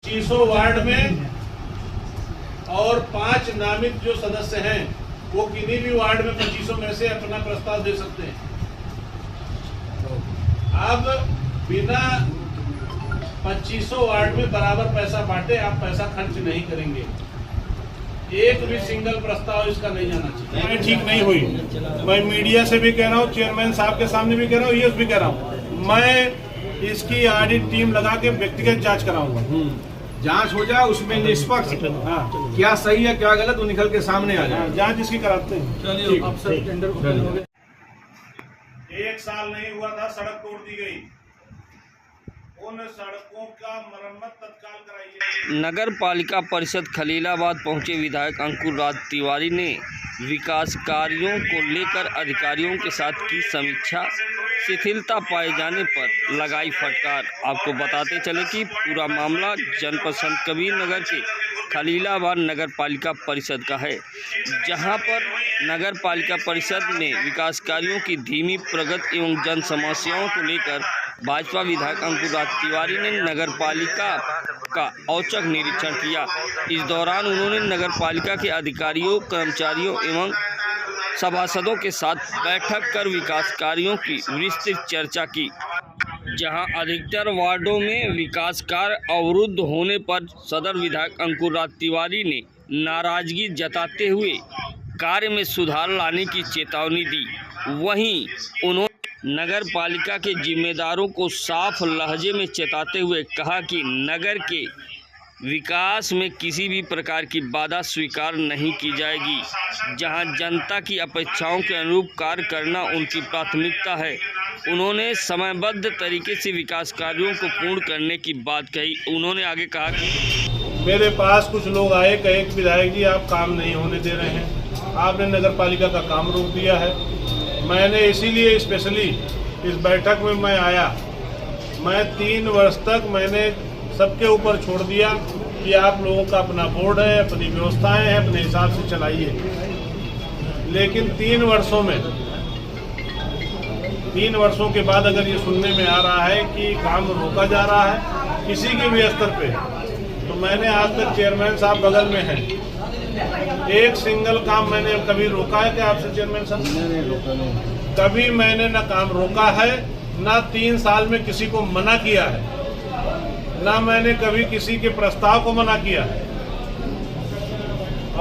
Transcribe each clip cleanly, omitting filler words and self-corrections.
2500 ward में और 5 नामित जो सदस्य हैं वो किन्हीं भी वार्ड में 2500 में से अपना प्रस्ताव दे सकते हैं। अब बिना 2500 वार्ड में बराबर पैसा बांटे आप पैसा खर्च नहीं करेंगे। एक भी सिंगल प्रस्ताव इसका नहीं जाना चाहिए। मैं ठीक नहीं हुई, मैं मीडिया से भी कह रहा हूँ, चेयरमैन साहब के सामने भी कह रहा हूँ, ये भी कह रहा हूँ, मैं इसकी ऑडिट टीम लगा के व्यक्तिगत जांच कराऊंगा। जांच हो जाए, उसमें निष्पक्ष क्या सही है क्या गलत वो निकल के सामने आ जाए। जांच इसकी कराते हैं। चलिए अब सर टेंडर 1 साल नहीं हुआ था, सड़क तोड़ दी गई। उन सड़कों का मरम्मत तत्काल कराइए। नगर पालिका परिषद खलीलाबाद पहुंचे विधायक अंकुर राज तिवारी ने विकास कार्यों को लेकर अधिकारियों के साथ की समीक्षा। शिथिलता पाए जाने पर लगाई फटकार। आपको बताते चले कि पूरा मामला जनपद संत कबीर नगर के खलीलाबाद नगर पालिका परिषद का है, जहां पर नगर पालिका परिषद में विकास कार्यों की धीमी प्रगति एवं जन समस्याओं को लेकर भाजपा विधायक अंकुर राज तिवारी ने नगर पालिका का औचक निरीक्षण किया। इस दौरान उन्होंने नगर पालिका के अधिकारियों, कर्मचारियों एवं सभासदों के साथ बैठक कर विकास कार्यों की विस्तृत चर्चा की, जहां अधिकतर वार्डों में विकास कार्य अवरुद्ध होने पर सदर विधायक अंकुर राज तिवारी ने नाराजगी जताते हुए कार्य में सुधार लाने की चेतावनी दी। वहीं उन्होंने नगर पालिका के जिम्मेदारों को साफ लहजे में चेताते हुए कहा कि नगर के विकास में किसी भी प्रकार की बाधा स्वीकार नहीं की जाएगी, जहां जनता की अपेक्षाओं के अनुरूप कार्य करना उनकी प्राथमिकता है। उन्होंने समयबद्ध तरीके से विकास कार्यों को पूर्ण करने की बात कही। उन्होंने आगे कहा कि मेरे पास कुछ लोग आए, कहे कि विधायक जी आप काम नहीं होने दे रहे हैं, आपने नगर पालिका का काम रोक दिया है। मैंने इसीलिए स्पेशली इस बैठक में मैं आया। मैं 3 वर्ष तक मैंने सबके ऊपर छोड़ दिया कि आप लोगों का अपना बोर्ड है, अपनी व्यवस्थाएं हैं, अपने हिसाब से चलाइए। लेकिन 3 वर्षों के बाद अगर ये सुनने में आ रहा है कि काम रोका जा रहा है किसी के भी स्तर पे, तो मैंने आज तक चेयरमैन साहब बगल में हैं, एक सिंगल काम मैंने कभी रोका है क्या आपसे चेयरमैन साहब? कभी मैंने ना काम रोका है, ना 3 साल में किसी को मना किया है, ना मैंने कभी किसी के प्रस्ताव को मना किया है।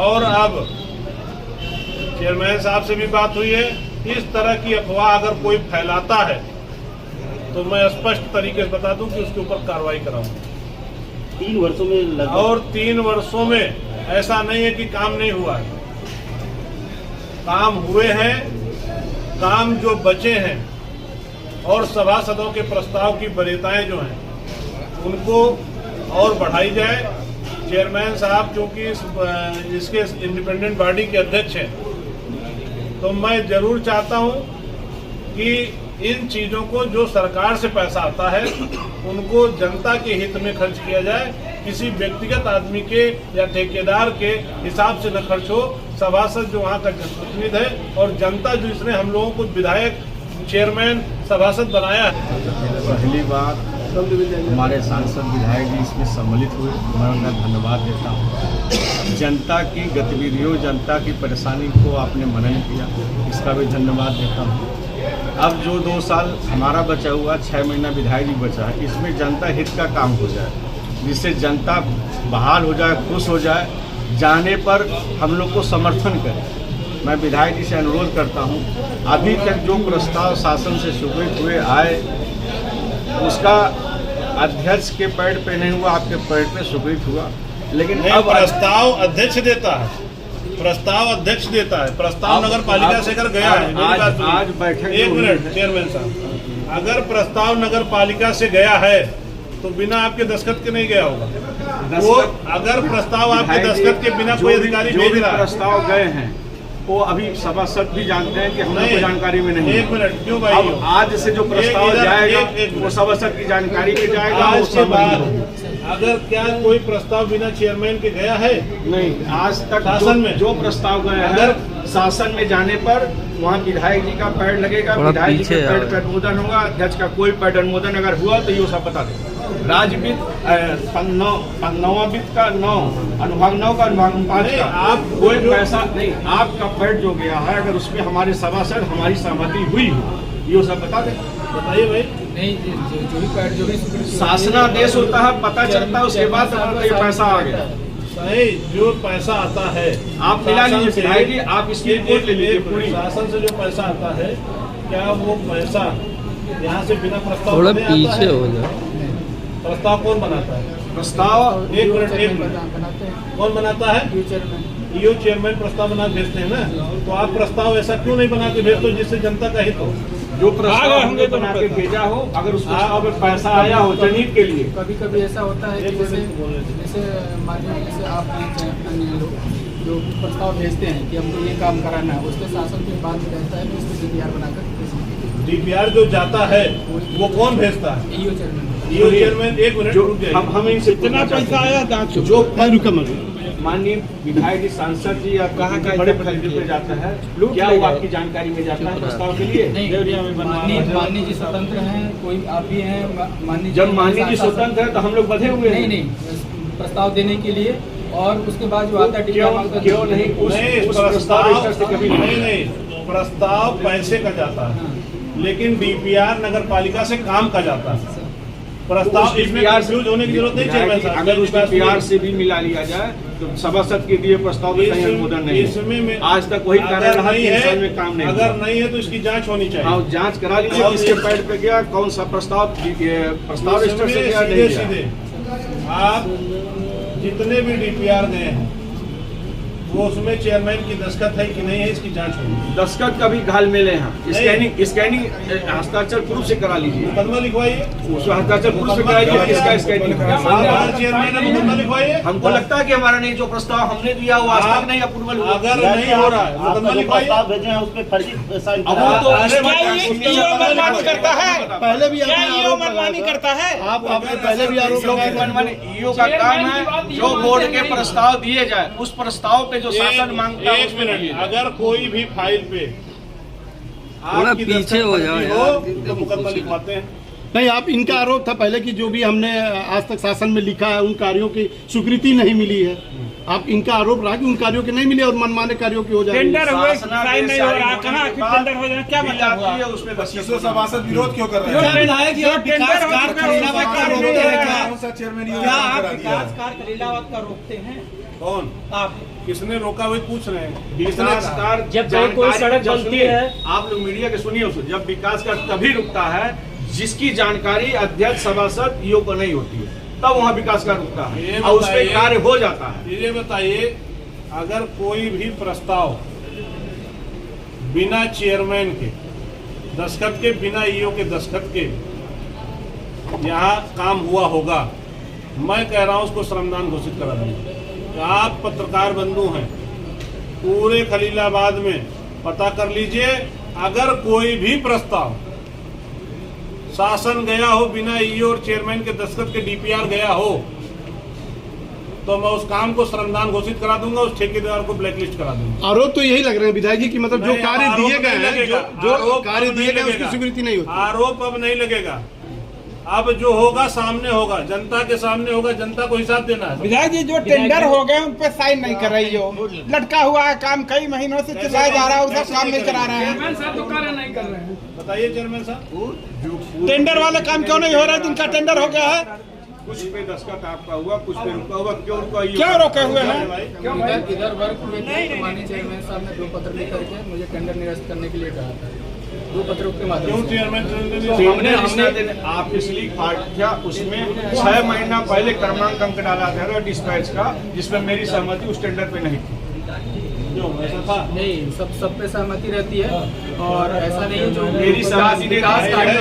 और अब चेयरमैन साहब से भी बात हुई है, इस तरह की अफवाह अगर कोई फैलाता है तो मैं स्पष्ट तरीके से बता दूं कि उसके ऊपर कार्रवाई कराऊंगा। 3 वर्षों में और 3 वर्षों में ऐसा नहीं है कि काम नहीं हुआ है, काम हुए हैं। काम जो बचे हैं और सभासदों के प्रस्ताव की वरीयताएं जो हैं उनको और बढ़ाई जाए। चेयरमैन साहब क्योंकि इसके इंडिपेंडेंट बॉडी के अध्यक्ष हैं, तो मैं जरूर चाहता हूं कि इन चीज़ों को जो सरकार से पैसा आता है उनको जनता के हित में खर्च किया जाए, किसी व्यक्तिगत आदमी के या ठेकेदार के हिसाब से न खर्च हो। सभासद जो वहाँ का जनप्रतिनिधि है और जनता जो इसने हम लोगों को विधायक, चेयरमैन, सभासद बनाया है। पहली बार हमारे सांसद विधायक जी इसमें सम्मिलित हुए, मैं उनका धन्यवाद देता हूँ। जनता की गतिविधियों, जनता की परेशानी को आपने मनन किया, इसका भी धन्यवाद देता हूँ। अब जो 2 साल हमारा बचा हुआ, 6 महीना विधायक जी बचा है, इसमें जनता हित का काम हो जाए, जिससे जनता बहाल हो जाए, खुश हो जाए, जाने पर हम लोग को समर्थन करे। मैं विधायक जी से अनुरोध करता हूं, अभी तक जो प्रस्ताव शासन से स्वीकृत हुए आए उसका अध्यक्ष के पैड पे नहीं हुआ, आपके पैड पे स्वीकृत हुआ। लेकिन अब प्रस्ताव अध्यक्ष देता है, प्रस्ताव अध्यक्ष देता है, प्रस्ताव नगर पालिका से अगर गया है। आज बैठक 1 मिनट चेयरमैन साहब, अगर प्रस्ताव नगर पालिका से गया है तो बिना आपके दस्तखत के नहीं गया होगा। वो अगर प्रस्ताव आपके दस्तखत के बिना कोई अधिकारी भेज रहा है, प्रस्ताव गए हैं वो अभी सभासद भी जानते हैं कि हम लोग को जानकारी में नहीं। 1 मिनट क्यों भाई? अब आज से जो प्रस्ताव जाएगा वो सभासद की जानकारी में जाएगा। आज के बाद अगर क्या कोई प्रस्ताव बिना चेयरमैन के गया है? नहीं, आज तक शासन में जो प्रस्ताव गए हैं शासन में जाने पर वहाँ विधायक जी का पैड लगेगा, विधायक जी के पैड पर अनुमोदन होगा, अध्यक्ष का कोई पैड अनुमोदन अगर हुआ तो ये सब बता देगा। राज्य वित्त 9वां वित्त का 9, अनुभाग 9 का अनुभाग 5 का आप कोई पैसा नहीं, आपका फंड जो गया है अगर उसमें हमारे सभासद हमारी सहमति हुई हो, ये सब बता दें। बताइए भाई। नहीं, जो भी शासनादेश होता है, पता चलता है, उसके बाद ये पैसा आ गया। नहीं, जो पैसा आता है आप मिला लीजिए भाई जी, आप इसकी रिपोर्ट ले लीजिए पूरी। शासन से जो पैसा आता है, क्या वो पैसा यहाँ से बिना प्रस्ताव थोड़ा के आता पीछे है? हो जाए। प्रस्ताव कौन बनाता है? प्रस्ताव एक मिनट बनाते हैं कौन बनाता है? फ्यूचर में। ईओ चेयरमैन प्रस्ताव बना भेजते हैं ना, तो आप प्रस्ताव ऐसा क्यों नहीं बना के भेजते हो जिससे जनता का हित हो? जो प्रस्ताव हमने बना के भेजा हो, अगर उस प्रस्ताव में पैसा आया हो जनहित के लिए। कभी कभी ऐसा होता है कि जैसे माध्यम जैसे आप अन्य लोग जो प्रस्ताव भेजते हैं कि हमको ये काम कराना है, उसके शासन के बाद में कहता है कि इसको DPR बनाकर DPR जो जाता है वो कौन भेजता है? EO chairman. EO chairman. एक मिनट रुक जाइए। हम इनसे कितना पैसा आया जो माननीय विधायक जी, सांसद जी या कहाँ का बड़े फैसले पे जाता है, क्या वो आपकी जानकारी में जाता है प्रस्ताव के लिए? नहीं, माननीय जी स्वतंत्र हैं, कोई आप भी हैं माननीय। जब माननीय जी स्वतंत्र है तो हम लोग बधे हुए हैं। नहीं, प्रस्ताव देने के लिए, और उसके बाद जो आता है क्यों नहीं उस प्रस्ताव से कभी नहीं, प्रस्ताव पैसे का जाता है, लेकिन DPR नगर पालिका से काम का जाता है। प्रस्ताव इसमें कंफ्यूज होने की जरूरत नहीं चेयरमैन साहब। अगर उस DPR से भी मिला लिया जाए तो सभासद के दिए प्रस्ताव में कहीं अनुमोदन नहीं है। इसमें आज तक वही कार्य रहा है, 3 साल में काम नहीं। अगर नहीं है तो इसकी जांच होनी चाहिए। हाँ, जांच करा लीजिए किसके पैड पे गया, कौन सा प्रस्ताव रजिस्टर से गया, नहीं गया। सीधे आप जितने भी DPR गए हैं वो उसमें चेयरमैन की दस्तखत है कि नहीं है, इसकी जांच होगी। दस्तखत का भी घाल मेले हैं। स्कैनिंग हस्ताक्षर प्रूफ से करा लीजिए, मुकदमा लिखवाइए, उसमें हस्ताक्षर प्रूफ से कराइए, किसका स्कैनिंग। चेयरमैन ने मुकदमा लिखवाइए। हमको लगता है कि हमारा नहीं, जो प्रस्ताव हमने दिया वो आज तक नहीं अप्रूवल हुआ। अगर नहीं हो रहा है मुकदमा लिखवाइए। प्रस्ताव भेजे हैं उसपे फर्जी साइन अब वो तो मनमानी करता है, पहले भी क्या आपने ईओ आरोप मनमानी लगाया करता है? आपने पहले भी आरोप लगाया। ईओ का काम है जो बोर्ड के प्रस्ताव दिए जाए, उस प्रस्ताव पे जो शासन मांगता है एक मिनट, अगर कोई भी फाइल पे थोड़ा आपकी पीछे दस्तखत हो जाओ फर्जी यार। तो मुकदमा लिखवाते हैं। नहीं, आप इनका आरोप था पहले कि जो भी हमने आज तक शासन में लिखा है उन कार्यों की स्वीकृति नहीं मिली है। आप इनका आरोप रहा कि उन कार्यों की नहीं मिली और मनमाने कार्यों की हो जा रही है। टेंडर हुए, साइन नहीं हो रहा, कहाँ टेंडर हो जाए, क्या मतलब हुआ? उसमें सभासद विरोध क्यों कर रहे जो हैं? टेंडर जो टेंडर हो चुका है, उसमें कार्य नहीं हो रहा है। कौन सा चेयरमैन ये क्या आप करा दिया है? विकास कार्य खलीलाबाद का रोकते हैं? कौन? आप किसने रोका, वही पूछ रहे हैं। विकास कार्य जब कोई सड़क बनती है, आप लोग मीडिया के सुनिए उसे, जब विकास कार्य तभी रुकता है जिसकी जानकारी अध्यक्ष सभासद ईओ को नहीं होती है, तब वहाँ विकास कार्य रुकता है और उस पर कार्य हो जाता है। ये बताइए, अगर कोई भी प्रस्ताव बिना चेयरमैन के दस्तखत के, बिना ईओ के दस्तखत के यहाँ काम हुआ होगा, मैं कह रहा हूँ उसको श्रमदान घोषित करा दूंगा। आप पत्रकार बंधु हैं, पूरे खलीलाबाद में पता कर लीजिए, अगर कोई भी प्रस्ताव शासन गया हो बिना ईओ और चेयरमैन के दस्तखत के DPR गया हो, तो मैं उस काम को श्रमदान घोषित करा दूंगा, उस ठेकेदार को ब्लैकलिस्ट करा दूंगा। आरोप तो यही लग रहे हैं विधायक जी की, मतलब जो कार्य दिए गए हैं, जो आरोप कार्य अब दिए नहीं गए उसकी लगेगा। स्वीकृति नहीं होती। आरोप अब नहीं लगेगा, अब जो होगा सामने होगा, जनता के सामने होगा, जनता को हिसाब देना है। विधायक जी, जो टेंडर हो गए उन पे साइन नहीं कर रही हो, लटका हुआ है काम, कई महीनों से चलाया जा रहा है, उधर काम नहीं करा रहे हैं। बताइए चेयरमैन साहब, टेंडर वाले काम क्यों नहीं हो रहा है जिनका टेंडर हो गया है? कुछ पे दस्तखत आपका हुआ, कुछ पे रुका हुआ, क्यों रुका? क्यों रोके हुए हैं? इधर वर्क हुए थे, माननीय चेयरमैन साहब ने 2 पत्र लिख करके मुझे टेंडर निरस्त करने के लिए कहा था। 2 पत्रों के माध्यम क्यों से चेयरमैन हमने आप इसलिए पाठ्या उसमें 6 महीना पहले क्रमांक अंक डाला था डिस्पैच का, जिसमें मेरी सहमति उस टेंडर पे नहीं थी। ऐसा था नहीं, सब पे सहमति रहती है, और ऐसा नहीं है जो मेरी सहमति विकास कार्य